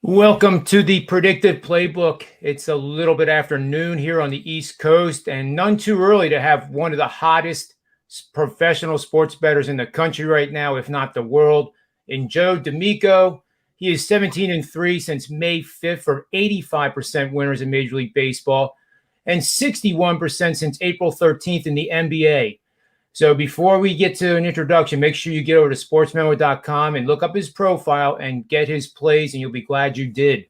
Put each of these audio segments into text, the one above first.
Welcome to the Predictive PlayBook. It's a little bit after noon here on the East Coast, and none too early to have one of the hottest professional sports bettors in the country right now, if not the world, in Joe D'Amico. He is 17-3 since May 5th for 85% winners in Major League Baseball and 61% since April 13th in the NBA. So before we get to an introduction, make sure you get over to SportsMemo.com and look up his profile and get his plays, and you'll be glad you did.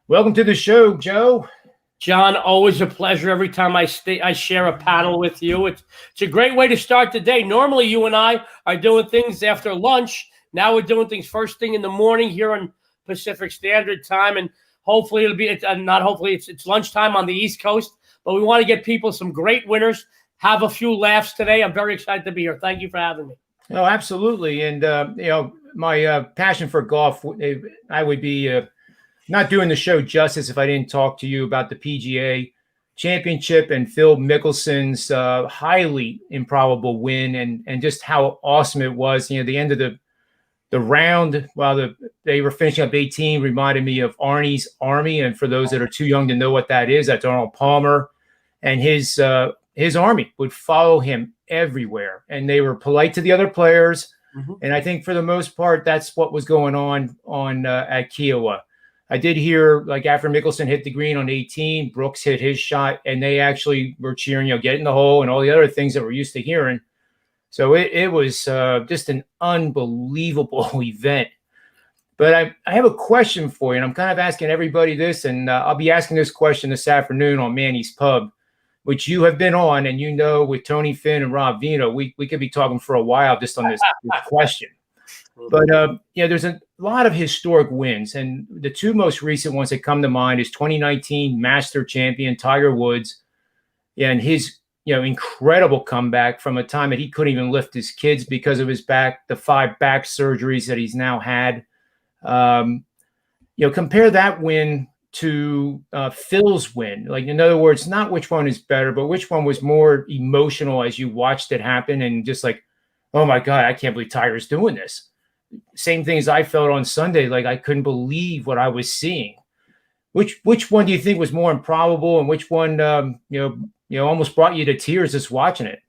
Welcome to the show, Joe. John, always a pleasure every time I share a panel with you. It's a great way to start the day. Normally, you and I are doing things after lunch. Now we're doing things first thing in the morning here on Pacific Standard Time, and hopefully it's lunchtime on the East Coast. But we want to get people some great winners. Have a few laughs today. I'm very excited to be here. Thank you for having me. Oh, absolutely. And, my passion for golf, I would be not doing the show justice if I didn't talk to you about the PGA Championship and Phil Mickelson's highly improbable win and just how awesome it was. You know, the end of the round while they were finishing up 18 reminded me of Arnie's Army. And for those that are too young to know what that is, that's Arnold Palmer and his army would follow him everywhere, and they were polite to the other players. Mm-hmm. And I think for the most part, that's what was going on at Kiowa. I did hear, like, after Mickelson hit the green on 18, Brooks hit his shot, and they actually were cheering, get in the hole and all the other things that we're used to hearing. So it was just an unbelievable event. But I have a question for you, and I'm kind of asking everybody this, and I'll be asking this question this afternoon on Manny's Pub, which you have been on, and with Tony Finn and Rob Vino, we could be talking for a while just on this question. But there's a lot of historic wins, and the two most recent ones that come to mind is 2019 Master champion Tiger Woods, and his incredible comeback from a time that he couldn't even lift his kids because of his back, the 5 back surgeries that he's now had. Compare that win to Phil's win. Like, in other words, not which one is better, but which one was more emotional as you watched it happen and just like, oh my God, I can't believe Tiger's doing this. Same thing as I felt on Sunday. Like, I couldn't believe what I was seeing. Which one do you think was more improbable, and which one, almost brought you to tears just watching it?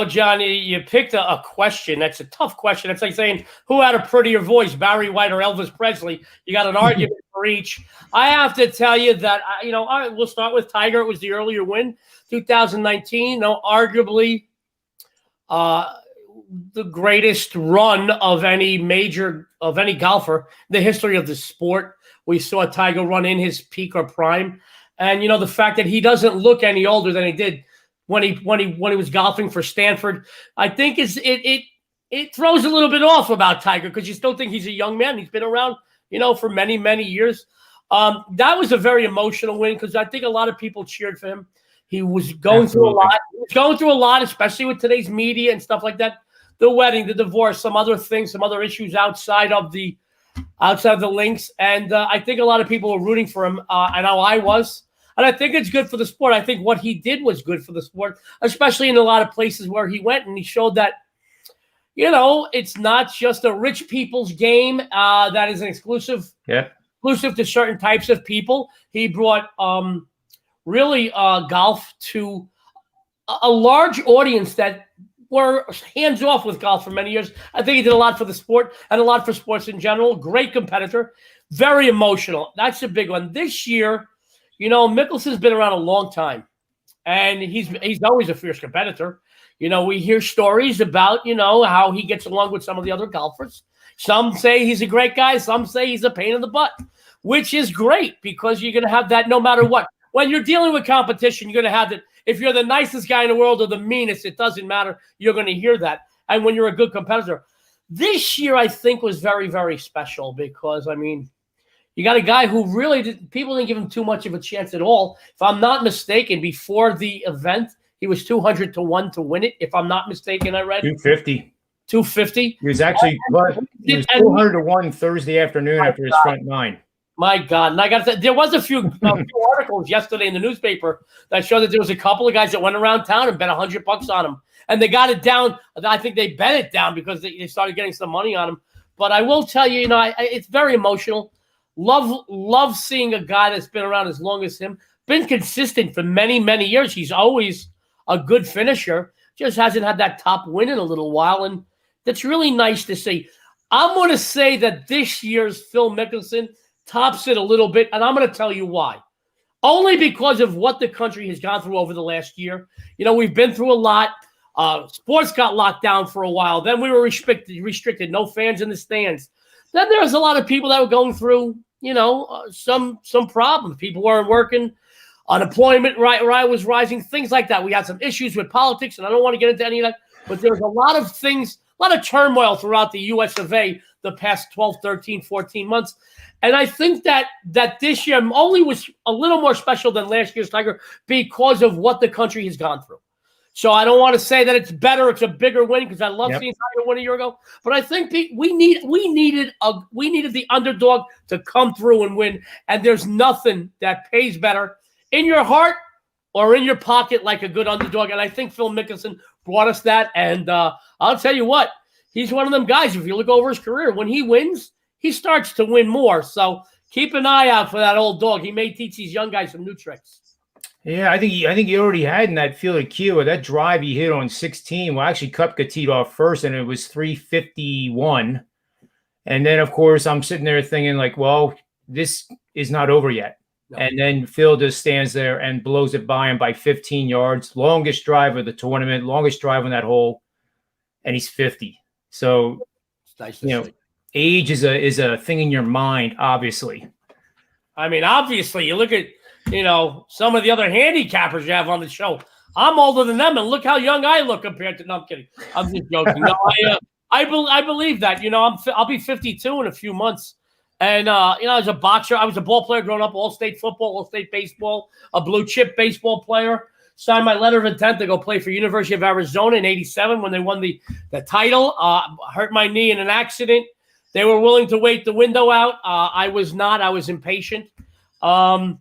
John, you picked a question. That's a tough question. It's like saying, who had a prettier voice, Barry White or Elvis Presley? You got an argument for each. I have to tell you that, we'll start with Tiger. It was the earlier win, 2019. Arguably the greatest run of any golfer in the history of the sport. We saw Tiger run in his peak or prime. And, the fact that he doesn't look any older than he did when he was golfing for Stanford, I think it throws a little bit off about Tiger, because you still think he's a young man. He's been around, for many, many years. That was a very emotional win, because I think a lot of people cheered for him. He was going through a lot. He was going through a lot, especially with today's media and stuff like that. The wedding, the divorce, some other things, some other issues outside of the links. And I think a lot of people were rooting for him. I know I was. And I think it's good for the sport. I think what he did was good for the sport, especially in a lot of places where he went. And he showed that, it's not just a rich people's game that is an exclusive to certain types of people. He brought golf to a large audience that were hands off with golf for many years. I think he did a lot for the sport and a lot for sports in general. Great competitor, very emotional. That's a big one. This year, Mickelson's been around a long time, and he's always a fierce competitor. We hear stories about, how he gets along with some of the other golfers. Some say he's a great guy. Some say he's a pain in the butt, which is great, because you're going to have that no matter what. When you're dealing with competition, you're going to have that. If you're the nicest guy in the world or the meanest, it doesn't matter. You're going to hear that. And when you're a good competitor, this year I think was very, very special, because, you got a guy who people didn't give him too much of a chance at all. If I'm not mistaken, before the event, he was 200-1 to win it. If I'm not mistaken, I read 250. 250. He was actually 200-1 Thursday afternoon after his front nine. My God. And I got to say, there was a few articles yesterday in the newspaper that showed that there was a couple of guys that went around town and bet $100 on him. And they got it down. I think they bet it down because they started getting some money on him. But I will tell you, it's very emotional. Love seeing a guy that's been around as long as him, been consistent for many, many years. He's always a good finisher, just hasn't had that top win in a little while, and that's really nice to see. I'm going to say that this year's Phil Mickelson tops it a little bit, and I'm going to tell you why. Only because of what the country has gone through over the last year. We've been through a lot. Sports got locked down for a while. Then we were restricted, no fans in the stands. Then there was a lot of people that were going through, some problems. People weren't working. Unemployment was rising, things like that. We had some issues with politics, and I don't want to get into any of that. But there was a lot of things, a lot of turmoil throughout the U.S. of A. the past 12, 13, 14 months. And I think that this year only was a little more special than last year's Tiger because of what the country has gone through. So I don't want to say that it's better, it's a bigger win, because I love seeing Tiger win a year ago. But I think we needed the underdog to come through and win. And there's nothing that pays better in your heart or in your pocket like a good underdog. And I think Phil Mickelson brought us that. And I'll tell you what, he's one of them guys. If you look over his career, when he wins, he starts to win more. So keep an eye out for that old dog. He may teach these young guys some new tricks. Yeah, I think he already had in that field of Kiowa, that drive he hit on 16. Well, actually, Koepka teed off first, and it was 351. And then, of course, I'm sitting there thinking, like, well, this is not over yet. No. And then Phil just stands there and blows it by him by 15 yards. Longest drive of the tournament, longest drive on that hole, and he's 50. So, it's nice to see. Age is a thing in your mind, obviously. I mean, obviously, you look at, some of the other handicappers you have on the show. I'm older than them, and look how young I look compared to. No, I'm kidding. I'm just joking. No, I believe that. I'll be 52 in a few months, and as a boxer, I was a ball player growing up, all-state football, all-state baseball, a blue-chip baseball player. Signed my letter of intent to go play for University of Arizona in '87 when they won the title. Hurt my knee in an accident. They were willing to wait the window out. I was not. I was impatient. I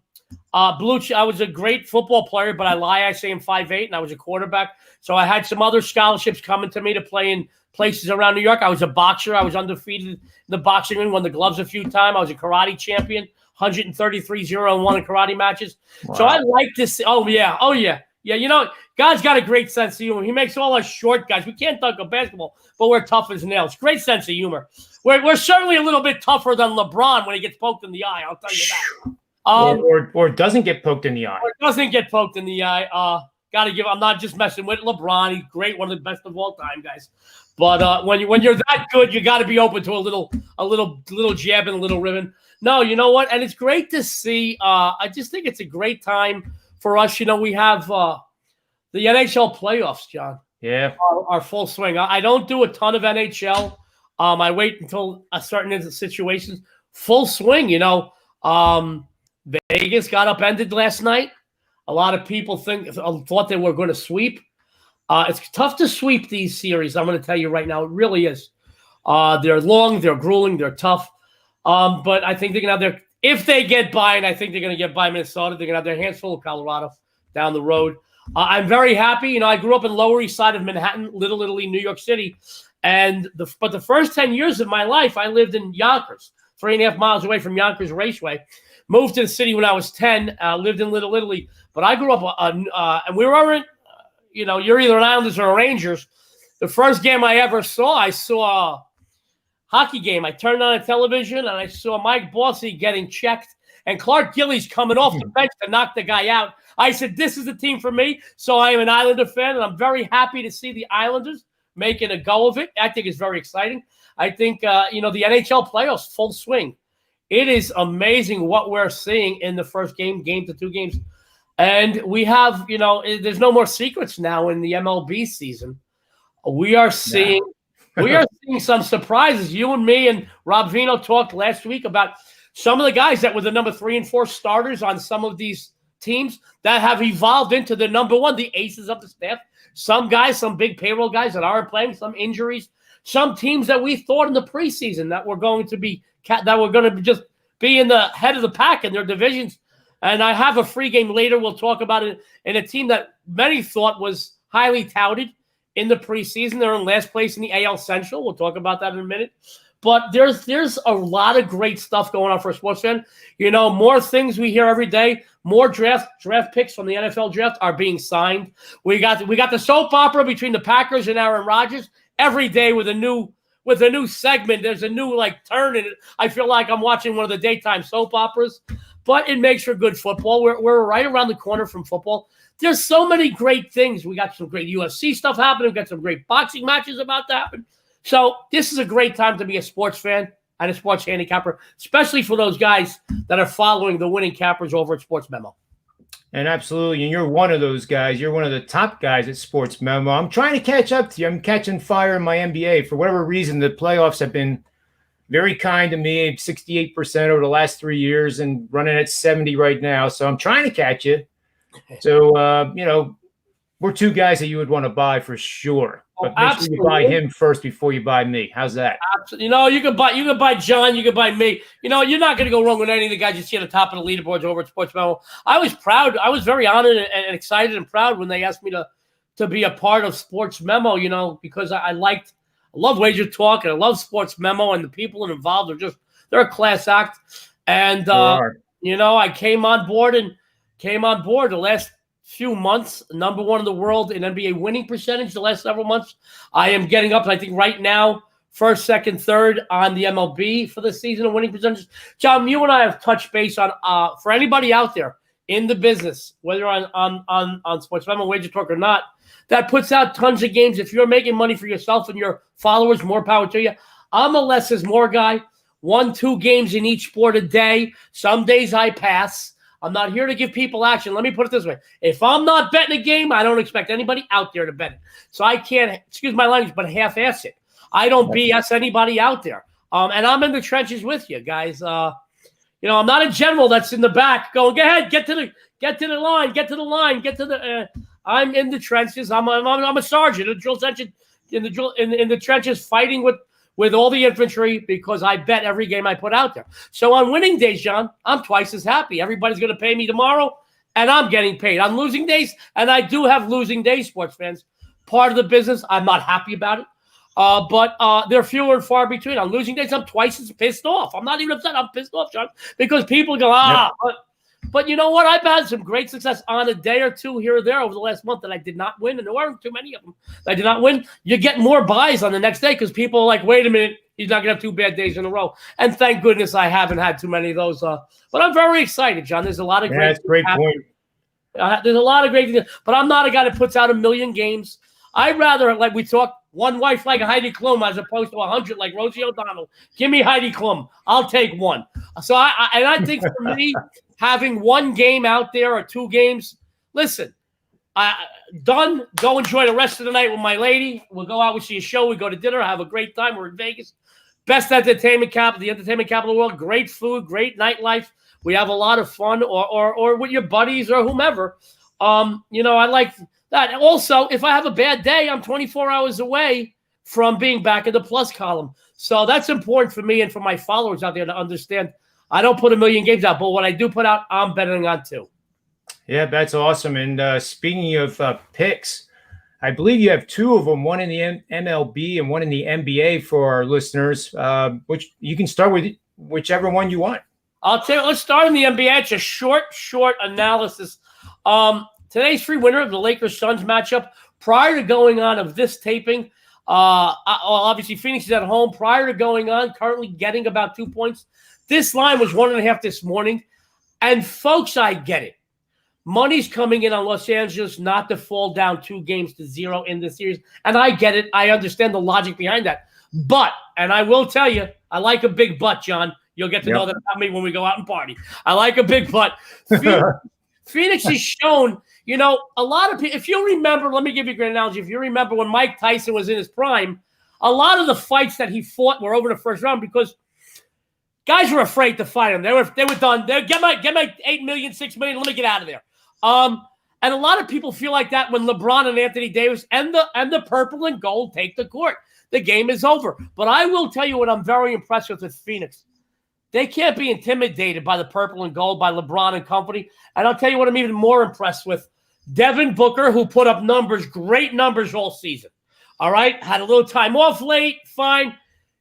was a great football player, but I lie. I say I'm 5'8", and I was a quarterback. So I had some other scholarships coming to me to play in places around New York. I was a boxer. I was undefeated in the boxing ring, won the gloves a few times. I was a karate champion, 133-0-1 in karate matches. Wow. So I like to see. Oh, yeah. Yeah, God's got a great sense of humor. He makes all us short guys. We can't dunk a basketball, but we're tough as nails. Great sense of humor. We're certainly a little bit tougher than LeBron when he gets poked in the eye. I'll tell you that. Or doesn't get poked in the eye. Or doesn't get poked in the eye. I'm not just messing with LeBron. He's great, one of the best of all time, guys. But when you're that good, you got to be open to a little jab and a little ribbon. No, you know what? And it's great to see. I just think it's a great time for us. We have the NHL playoffs, John. Yeah, are full swing. I don't do a ton of NHL. I wait until certain situations. Full swing, Vegas got upended last night. A lot of people thought they were going to sweep. It's tough to sweep these series. I'm going to tell you right now, it really is. They're long, they're grueling, they're tough. But I think they're going to have if they get by, and I think they're going to get by Minnesota, they're going to have their hands full of Colorado down the road. I'm very happy. I grew up in Lower East Side of Manhattan, Little Italy, New York City. But the first 10 years of my life, I lived in Yonkers, 3.5 miles away from Yonkers Raceway. Moved to the city when I was 10, lived in Little Italy. But I grew up, and we weren't, you're either an Islanders or a Rangers. The first game I ever saw, I saw a hockey game. I turned on a television, and I saw Mike Bossy getting checked, and Clark Gillies coming off the bench to knock the guy out. I said, this is the team for me. So I am an Islander fan, and I'm very happy to see the Islanders making a go of it. I think it's very exciting. I think, the NHL playoffs, full swing. It is amazing what we're seeing in the first game to 2 games. And we have, there's no more secrets now in the MLB season. We are seeing some surprises. You and me and Rob Vino talked last week about some of the guys that were the number 3 and 4 starters on some of these teams that have evolved into the number 1, the aces of the staff. Some guys, some big payroll guys that aren't playing, some injuries, some teams that we thought in the preseason that were going to just be in the head of the pack in their divisions. And I have a free game later. We'll talk about it in a team that many thought was highly touted in the preseason. They're in last place in the AL Central. We'll talk about that in a minute. But there's a lot of great stuff going on for a sports fan. More things we hear every day. More draft picks from the NFL draft are being signed. We got the soap opera between the Packers and Aaron Rodgers every day with a new segment. There's a new turn in it. I feel like I'm watching one of the daytime soap operas, but it makes for good football. We're right around the corner from football. There's so many great things. We got some great UFC stuff happening. We got some great boxing matches about to happen. So this is a great time to be a sports fan and a sports handicapper, especially for those guys that are following the winning cappers over at SportsMemo. And absolutely, and you're one of those guys. You're one of the top guys at SportsMemo. I'm trying to catch up to you. I'm catching fire in my NBA. For whatever reason, the playoffs have been very kind to me. 68% over the last 3 years and running at 70 right now. So I'm trying to catch you. So, we're two guys that you would want to buy for sure. But make sure you buy him first before you buy me. How's that? Absolutely. You can buy John. You can buy me. You're not going to go wrong with any of the guys you see at the top of the leaderboards over at SportsMemo. I was proud. I was very honored and excited and proud when they asked me to be a part of SportsMemo, because I love Wager Talk and I love SportsMemo, and the people involved they're a class act. And, I came on board the last few months, number one in the world in NBA winning percentage the last several months. I am getting up, I think right now, first, second, third on the MLB for the season of winning percentages. John, you and I have touched base on, for anybody out there in the business, whether on SportsMemo, Wager Talk or not, that puts out tons of games. If you're making money for yourself and your followers, more power to you. I'm a less is more guy. 1-2 games in each sport a day. Some days I pass. I'm not here to give people action. Let me put it this way. If I'm not betting a game, I don't expect anybody out there to bet it. So I can't, excuse my language, but half-ass it. I don't BS anybody out there. And I'm in the trenches with you, guys. I'm not a general that's in the back going, go ahead, get to the line. I'm in the trenches. I'm a sergeant, a drill sergeant in the trenches fighting with all the infantry because I bet every game I put out there. So on winning days, John, I'm twice as happy. Everybody's going to pay me tomorrow, and I'm getting paid. On losing days, and I do have losing days, sports fans. Part of the business, I'm not happy about it. But they're fewer and far between. On losing days, I'm twice as pissed off. I'm not even upset. I'm pissed off, John, because people go, Yep. But you know what? I've had some great success on a day or two here or there over the last month that I did not win, and there weren't too many of them that I did not win. You get more buys on the next day because people are like, wait a minute, he's not going to have 2 bad days in a row. And thank goodness I haven't had too many of those. But I'm very excited, John. There's a lot of great. That's a great point. There's a lot of great things. But I'm not a guy that puts out 1,000,000 games. I'd rather, like we talked, one wife like Heidi Klum as opposed to 100 like Rosie O'Donnell. Give me Heidi Klum. I'll take one. So I think for me, having 1 game out there or 2 games, listen, done. Go enjoy the rest of the night with my lady. We'll go out, we'll see a show, we go to dinner, have a great time. We're in Vegas. Best entertainment capital, the entertainment capital of the world. Great food, great nightlife. We have a lot of fun or with your buddies or whomever. I like that. Also, if I have a bad day, I'm 24 hours away from being back in the plus column. So that's important for me and for my followers out there to understand. I don't put 1,000,000 games out, but what I do put out, I'm betting on too. Yeah, that's awesome. And speaking of picks, I believe you have 2 of them, one in the MLB and one in the NBA for our listeners, which you can start with whichever one you want. I'll tell you, let's start in the NBA. It's a short analysis. Today's free winner of the Lakers-Suns matchup. Prior to going on of this taping, obviously Phoenix is at home. Prior to going on, currently getting about 2 points. This line was 1.5 this morning. And folks, I get it. Money's coming in on Los Angeles not to fall down 2-0 in this series. And I get it. I understand the logic behind that. But, and I will tell you, I like a big butt, John. You'll get to know that about me when we go out and party. I like a big butt. Phoenix has shown, a lot of people, if you remember, let me give you a great analogy. If you remember when Mike Tyson was in his prime, a lot of the fights that he fought were over the first round because guys were afraid to fight him. They were done. Get my 8 million, 6 million. Let me get out of there. And a lot of people feel like that when LeBron and Anthony Davis and the purple and gold take the court. The game is over. But I will tell you what I'm very impressed with Phoenix. They can't be intimidated by the purple and gold, by LeBron and company. And I'll tell you what I'm even more impressed with. Devin Booker, who put up numbers, great numbers all season. All right? Had a little time off late, fine.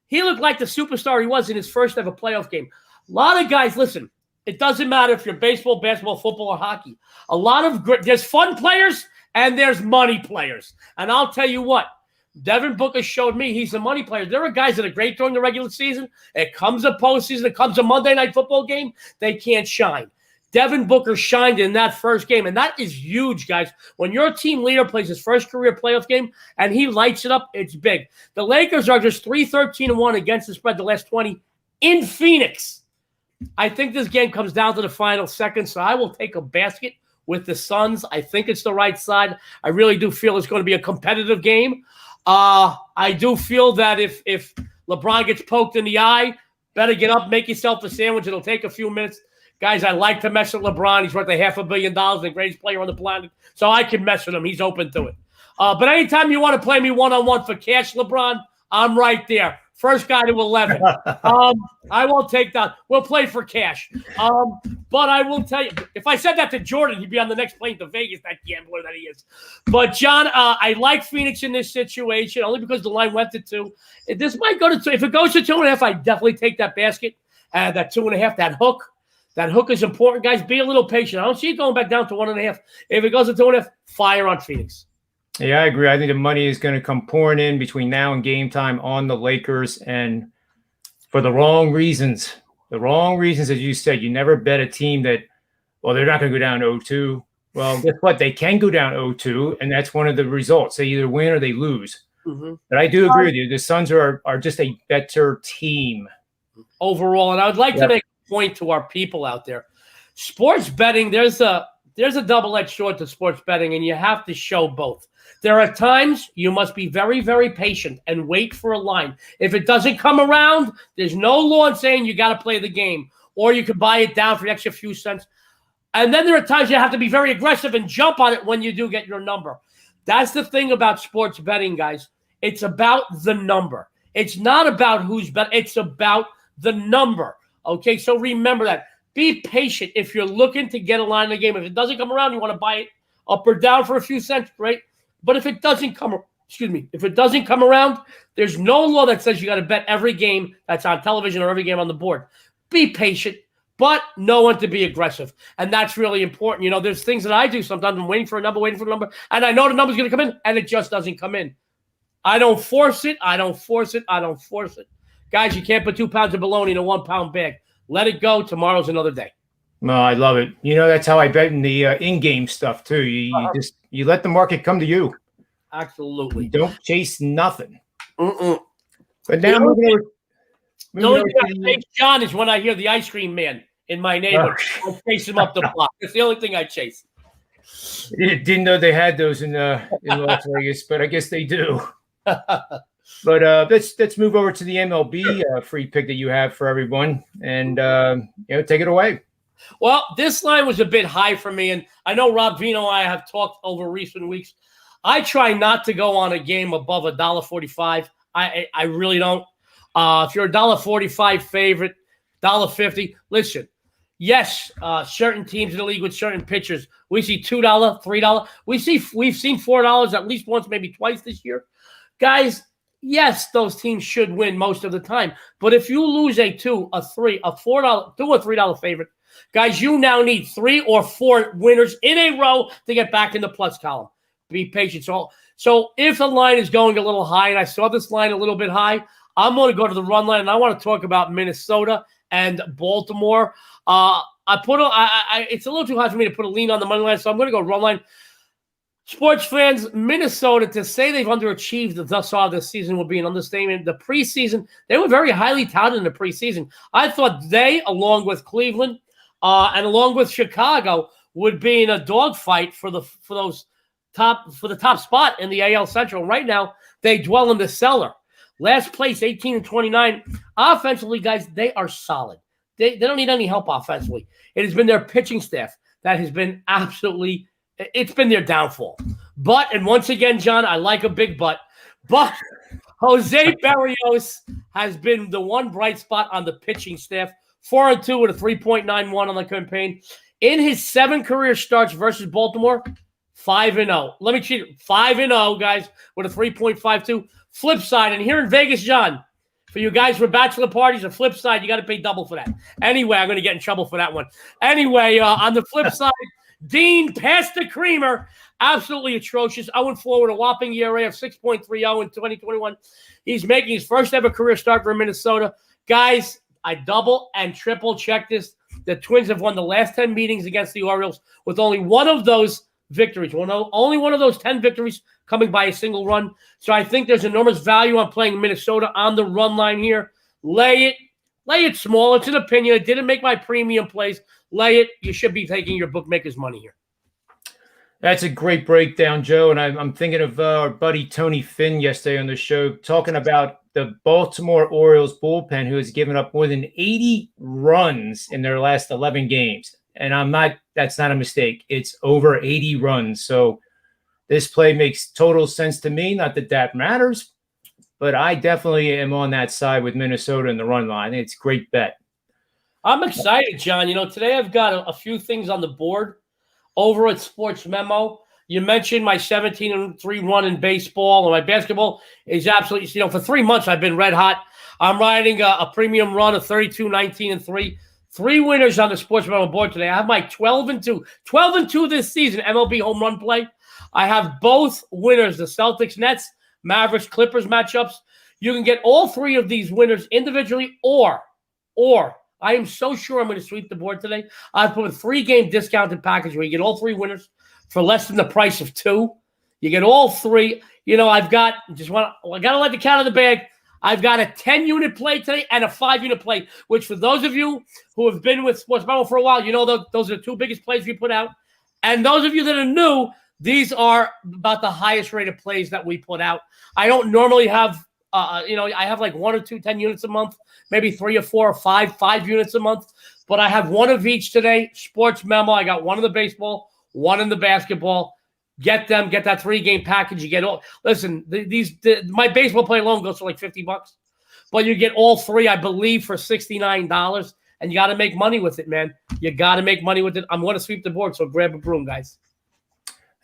he looked like the superstar he was in his first ever playoff game. A lot of guys, listen, it doesn't matter if you're baseball, basketball, football, or hockey. There's fun players and there's money players. And I'll tell you what, Devin Booker showed me he's a money player. There are guys that are great during the regular season. It comes a postseason, it comes a Monday night football game, they can't shine. Devin Booker shined in that first game, and that is huge, guys. When your team leader plays his first career playoff game and he lights it up, it's big. The Lakers are just 3-13-1 against the spread the last 20 in Phoenix. I think this game comes down to the final seconds, so I will take a basket with the Suns. I think it's the right side. I really do feel it's going to be a competitive game. I do feel that if LeBron gets poked in the eye, better get up, make yourself a sandwich. It'll take a few minutes. Guys, I like to mess with LeBron. He's worth $500 million, the greatest player on the planet. So I can mess with him. He's open to it. But anytime you want to play me one-on-one for cash, LeBron, I'm right there. First guy to 11. I won't take that. We'll play for cash. But I will tell you, if I said that to Jordan, he'd be on the next plane to Vegas, that gambler that he is. But, John, I like Phoenix in this situation only because the line went to 2. This might go to 2. If it goes to 2.5, I definitely take that basket. That 2.5, that hook. That hook is important, guys. Be a little patient. I don't see it going back down to 1.5. If it goes to 2.5, fire on Phoenix. Yeah, I agree. I think the money is going to come pouring in between now and game time on the Lakers, and for the wrong reasons. The wrong reasons, as you said. You never bet a team that, well, they're not going to go down 0-2. Well, guess what? They can go down 0-2, and that's one of the results. They either win or they lose. Mm-hmm. But I do agree with you. The Suns are just a better team overall. And I would like to make a point to our people out there. Sports betting, there's a double-edged sword to sports betting, and you have to show both. There are times you must be very, very patient and wait for a line. If it doesn't come around, there's no law in saying you got to play the game, or you can buy it down for an extra few cents. And then there are times you have to be very aggressive and jump on it when you do get your number. That's the thing about sports betting, guys. It's about the number. It's not about who's bet. It's about the number. Okay, so remember that. Be patient if you're looking to get a line in the game. If it doesn't come around, you want to buy it up or down for a few cents, right? But if it doesn't come around, there's no law that says you got to bet every game that's on television or every game on the board. Be patient, but know when to be aggressive. And that's really important. You know, there's things that I do sometimes. I'm waiting for a number, and I know the number's going to come in, and it just doesn't come in. I don't force it. Guys, you can't put 2 pounds of bologna in a 1 pound bag. Let it go. Tomorrow's another day. No, I love it. You know, that's how I bet in the in-game stuff too. You let the market come to you. Absolutely. You don't chase nothing. Mm-mm. But now the only thing I chase, John, is when I hear the ice cream man in my neighborhood. I chase him up the block. That's the only thing I chase. Didn't know they had those in Las Vegas, but I guess they do. But let's move over to the MLB free pick that you have for everyone, and take it away. Well, this line was a bit high for me, and I know Rob Vino and I have talked over recent weeks. I try not to go on a game above $1.45. I really don't. If you're a $1.45 favorite, $1.50, listen. Yes, certain teams in the league with certain pitchers, we see $2, $3. We've seen $4 at least once, maybe twice this year. Guys, yes, those teams should win most of the time. But if you lose a $2, a $3, a $4, $2 or $3 favorite, guys, you now need 3 or 4 winners in a row to get back in the plus column. Be patient. So if the line is going a little high, and I saw this line a little bit high, I'm going to go to the run line, and I want to talk about Minnesota and Baltimore. It's a little too hard for me to put a lean on the money line, so I'm going to go run line. Sports fans, Minnesota, to say they've underachieved thus far this season would be an understatement. The preseason, they were very highly touted in the preseason. I thought they, along with Cleveland and along with Chicago, would be in a dogfight for the top spot in the AL Central. Right now, they dwell in the cellar. Last place, 18-29. Offensively, guys, they are solid. They don't need any help offensively. It has been their pitching staff that has been absolutely – it's been their downfall. But, and once again, John, I like a big but Jose Barrios has been the one bright spot on the pitching staff. 4-2 with a 3.91 on the campaign. In his 7 career starts versus Baltimore, 5-0. Let me cheat it. 5-0, guys, with a 3.52. Flip side, and here in Vegas, John, For you guys for bachelor parties, the flip side, you got to pay double for that. Anyway, I'm going to get in trouble for that one. Anyway, on the flip side, Dean passed the creamer. Absolutely atrocious. 0-4 with a whopping ERA of 6.30 in 2021. He's making his first ever career start for Minnesota. Guys, I double and triple checked this. The Twins have won the last 10 meetings against the Orioles with only one of those victories. Only one of those 10 victories coming by a single run. So I think there's enormous value on playing Minnesota on the run line here. Lay it small. It's an opinion. It didn't make my premium plays. Lay it. You should be taking your bookmaker's money here. That's a great breakdown, Joe. And I'm thinking of our buddy Tony Finn yesterday on the show talking about the Baltimore Orioles bullpen, who has given up more than 80 runs in their last 11 games. And that's not a mistake. It's over 80 runs. So this play makes total sense to me. Not that that matters, but I definitely am on that side with Minnesota in the run line. It's a great bet. I'm excited, John. Today I've got a few things on the board over at SportsMemo. You mentioned my 17-3 run in baseball, and my basketball is absolutely, for 3 months I've been red hot. I'm riding a premium run of 32-19-3. 3 winners on the SportsMemo board today. I have my 12-2. 12-2 this season, MLB home run play. I have both winners, the Celtics, Nets, Mavericks, Clippers matchups. You can get all 3 of these winners individually or I am so sure I'm going to sweep the board today. I've put a 3-game discounted package where you get all 3 winners for less than the price of 2. You get all 3. I got to let the cat out of the bag. I've got a 10-unit play today and a 5-unit play, which for those of you who have been with SportsMemo for a while, those are the 2 biggest plays we put out. And those of you that are new, these are about the highest rated plays that we put out. I don't normally have, I have like 1 or 2 10 units a month, maybe 3 or 4 or 5 units a month. But I have 1 of each today. SportsMemo, I got 1 in the baseball, 1 in the basketball. Get that 3-game package. You get all. Listen, my baseball play alone goes for like $50, but you get all 3, I believe, for $69. And you got to make money with it, man. You got to make money with it. I'm going to sweep the board, so grab a broom, guys.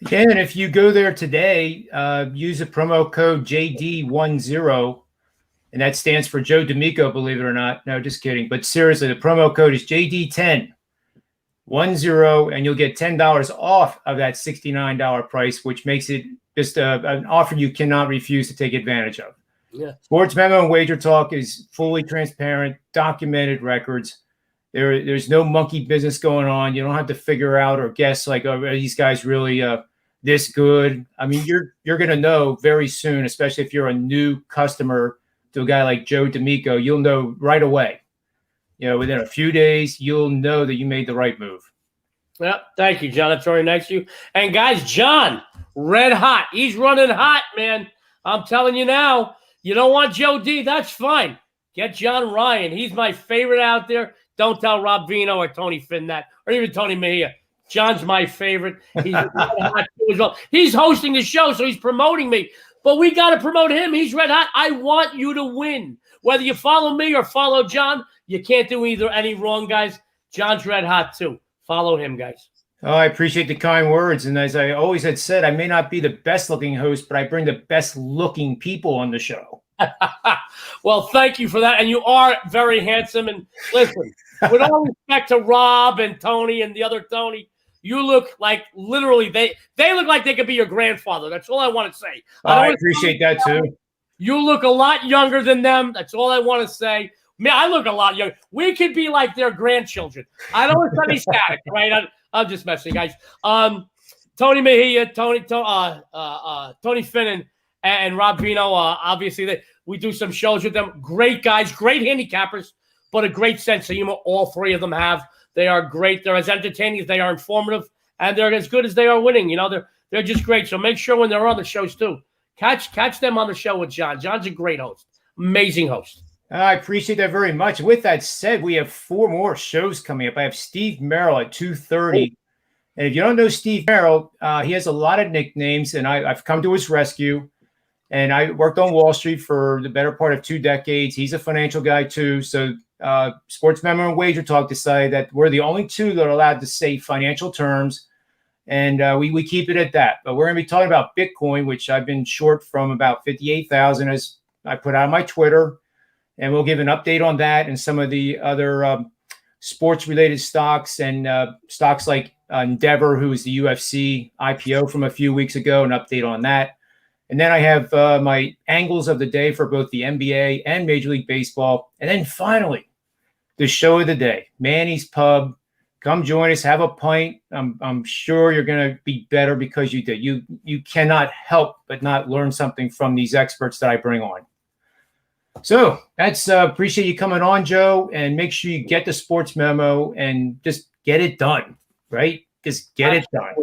Yeah, and if you go there today, use the promo code JD10, and that stands for Joe D'Amico, believe it or not. No, just kidding. But seriously, the promo code is JD10. 10, and you'll get $10 off of that $69 price, which makes it just an offer you cannot refuse to take advantage of. Yeah. SportsMemo and Wager Talk is fully transparent, documented records. There's no monkey business going on. You don't have to figure out or guess like, oh, are these guys really this good? I mean, you're going to know very soon, especially if you're a new customer to a guy like Joe D'Amico. You'll know right away. Within a few days, you'll know that you made the right move. Yeah, thank you, John. That's very nice of you. And guys, John, red hot. He's running hot, man. I'm telling you now. You don't want Joe D, that's fine. Get John Ryan. He's my favorite out there. Don't tell Rob Vino or Tony Finn that, or even Tony Mejia. John's my favorite. He's red hot too as well. He's hosting the show, so he's promoting me. But we got to promote him. He's red hot. I want you to win. Whether you follow me or follow John, you can't do any wrong, guys. John's red hot too. Follow him, guys. Oh, I appreciate the kind words. And as I always had said, I may not be the best looking host, but I bring the best looking people on the show. Well, thank you for that. And you are very handsome. And listen, with all respect to Rob and Tony and the other Tony, you look like literally they look like they could be your grandfather. That's all I want to say. I appreciate that too. You look a lot younger than them. That's all I want to say. Man, I look a lot younger. We could be like their grandchildren. I don't want to be static, right? I'm just messing, guys. Tony Mejia, Tony Finn, and Rob Vino. Obviously, we do some shows with them. Great guys, great handicappers, but a great sense of humor. All 3 of them have. They are great. They're as entertaining as they are informative, and they're as good as they are winning. They're just great. So make sure when they're on the shows too, catch them on the show with John. John's a great host, amazing host. I appreciate that very much. With that said, we have 4 more shows coming up. I have Steve Merrill at 2:30. And if you don't know Steve Merrill, he has a lot of nicknames, and I've come to his rescue. And I worked on Wall Street for the better part of 2 decades. He's a financial guy too. So SportsMemo and Wager Talk decided that we're the only 2 that are allowed to say financial terms. And we keep it at that. But we're going to be talking about Bitcoin, which I've been short from about 58,000 as I put out on my Twitter. and we'll give an update on that and some of the other sports-related stocks and stocks like Endeavor, who is the UFC IPO from a few weeks ago, an update on that. And then I have my angles of the day for both the NBA and Major League Baseball. And then finally, the show of the day, Manny's Pub. Come join us, have a pint. I'm sure you're going to be better because you did. You cannot help but not learn something from these experts that I bring on. So that's appreciate you coming on, Joe, and make sure you get the sports memo and just get it done, right? Just get it done.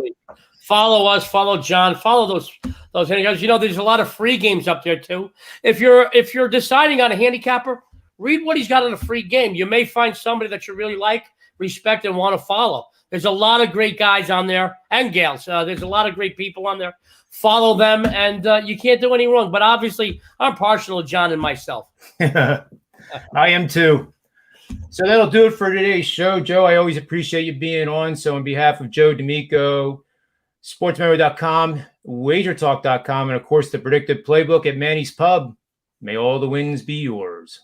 Follow us, follow John, follow those handicappers. You know, there's a lot of free games up there too. If you're deciding on a handicapper, read what he's got in a free game. You may find somebody that you really like, respect, and want to follow. There's a lot of great guys on there and gals. There's a lot of great people on there. Follow them, and you can't do any wrong. But obviously, I'm partial to John and myself. I am too. So that'll do it for today's show. Joe, I always appreciate you being on. So on behalf of Joe D'Amico, SportsMemo.com, WagerTalk.com, and of course the Predictive Playbook at Manny's Pub, may all the wins be yours.